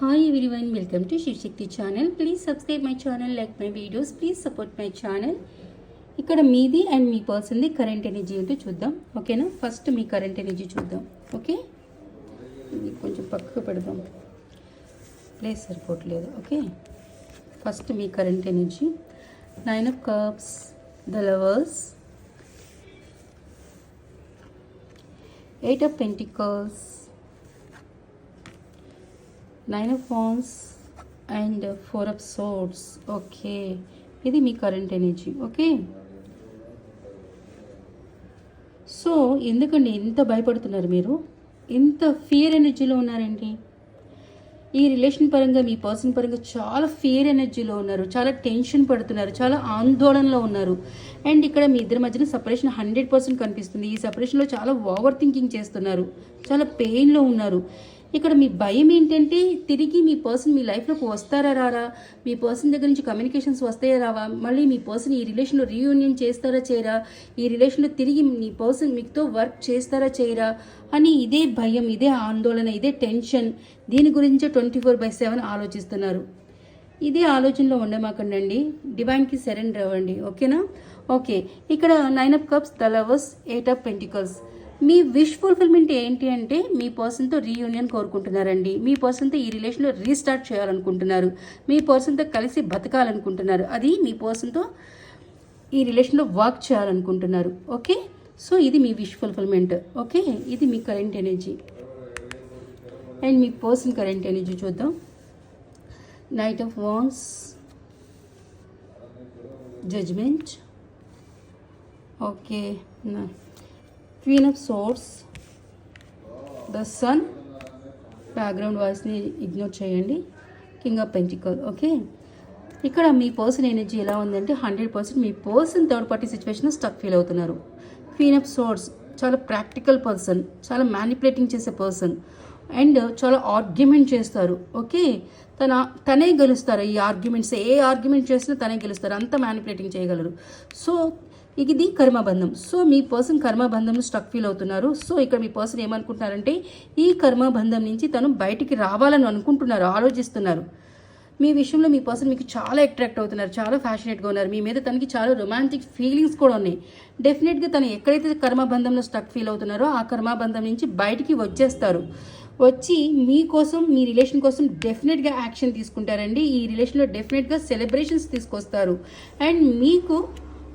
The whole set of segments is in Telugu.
Hi everyone, welcome to Shivshakti channel. Please subscribe my channel, like my videos, please support my channel. ఇక్కడ మీది అండ్ మీ పర్సన్ది కరెంట్ ఎనర్జీ ఏంటో చూద్దాం, ఓకేనా? ఫస్ట్ మీ కరెంట్ ఎనర్జీ చూద్దాం, ఓకే? ఇది కొంచెం పక్కకు పెడదాం, ప్లేస్ సరిపోవట్లేదు, okay? First me current energy. 9 of Cups, the Lovers, 8 of Pentacles, 9 of Wands and 4 of Swords. Okay, ఇది మీ కరెంట్ ఎనర్జీ, ఓకే? సో ఎందుకండి ఇంత భయపడుతున్నారు మీరు? ఇంత ఫియర్ ఎనర్జీలో ఉన్నారండి. ఈ రిలేషన్ పరంగా మీ పర్సన్ పరంగా చాలా ఫియర్ ఎనర్జీలో ఉన్నారు, చాలా టెన్షన్ పడుతున్నారు, చాలా ఆందోళనలో ఉన్నారు. అండ్ ఇక్కడ మీ ఇద్దరి మధ్యన సపరేషన్ 100% కనిపిస్తుంది. ఈ సపరేషన్లో చాలా ఓవర్ థింకింగ్ చేస్తున్నారు, చాలా పెయిన్లో ఉన్నారు. ఇక్కడ మీ భయం ఏంటంటే తిరిగి మీ పర్సన్ మీ లైఫ్లోకి వస్తారా రారా, మీ పర్సన్ దగ్గర నుంచి కమ్యూనికేషన్స్ వస్తాయా రావా, మళ్ళీ మీ పర్సన్ ఈ రిలేషన్లో రీయూనియన్ చేస్తారా చేయరా, ఈ రిలేషన్లో తిరిగి మీ పర్సన్ మీతో వర్క్ చేస్తారా చేయరా అని ఇదే భయం, ఇదే ఆందోళన, ఇదే టెన్షన్, దీని గురించే 24/7 ఆలోచిస్తున్నారు. ఇదే ఆలోచనలో ఉండమాకండి, డివైన్కి సరెండర్ అవ్వండి, ఓకేనా? ఓకే, ఇక్కడ 9 of Cups, the Lovers, 8 of Pentacles. Me wish fulfilment ఏంటి అంటే మీ పర్సన్తో రీయూనియన్ కోరుకుంటున్నారండి. మీ పర్సన్తో ఈ రిలేషన్లో రీస్టార్ట్ చేయాలనుకుంటున్నారు, మీ పర్సన్తో కలిసి బతకాలనుకుంటున్నారు, అది మీ పర్సన్తో ఈ రిలేషన్లో వర్క్ చేయాలనుకుంటున్నారు, ఓకే? సో ఇది మీ విష్ ఫుల్ఫిల్మెంట్, ఓకే? ఇది మీ కరెంట్ ఎనర్జీ. అండ్ మీ పర్సన్ కరెంట్ ఎనర్జీ చూద్దాం. Knight of wands, judgement, okay, Queen of Swords, the Sun, background వాయిస్ని ఇగ్నోర్ చేయండి, కింగ్ ఆఫ్ పెంటికల్, ఓకే? ఇక్కడ మీ పర్సన్ ఎనర్జీ ఎలా ఉందంటే 100% మీ person third party situation stuck feel అవుతున్నారు. క్వీన్ ఆఫ్ సోర్డ్స్ చాలా ప్రాక్టికల్ పర్సన్, చాలా మ్యానిపులేటింగ్ చేసే పర్సన్, అండ్ చాలా ఆర్గ్యుమెంట్ చేస్తారు, ఓకే? తనే గెలుస్తారు ఈ ఆర్గ్యుమెంట్స్, ఏ ఆర్గ్యుమెంట్ చేసినా తనే గెలుస్తారు, అంత మ్యానిపులేటింగ్ చేయగలరు. సో ఇది కర్మబంధం. సో మీ పర్సన్ కర్మబంధంలో స్టక్ ఫీల్ అవుతున్నారు. సో ఇక్కడ మీ పర్సన్ ఏమనుకుంటున్నారంటే ఈ కర్మబంధం నుంచి తను బయటికి రావాలని అనుకుంటున్నారు, ఆలోచిస్తున్నారు. మీ విషయంలో మీ పర్సన్ మీకు చాలా అట్రాక్ట్ అవుతున్నారు, చాలా ఫ్యాషనేట్గా ఉన్నారు, మీ మీద తనకి చాలా రొమాంటిక్ ఫీలింగ్స్ కూడా ఉన్నాయి. డెఫినెట్గా తను ఎక్కడైతే కర్మబంధంలో స్టక్ ఫీల్ అవుతున్నారో ఆ కర్మబంధం నుంచి బయటికి వచ్చేస్తారు. వచ్చి మీకోసం, మీ రిలేషన్ కోసం డెఫినెట్గా యాక్షన్ తీసుకుంటారండి. ఈ రిలేషన్లో డెఫినెట్గా సెలబ్రేషన్స్ తీసుకొస్తారు అండ్ మీకు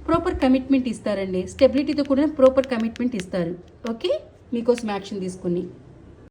ప్రాపర్ కమిట్మెంట్ ఇస్తారండి. స్టెబిలిటీతో కూడా ప్రాపర్ కమిట్మెంట్ ఇస్తారు, ఓకే? మీకోసం యాక్షన్ తీసుకుని.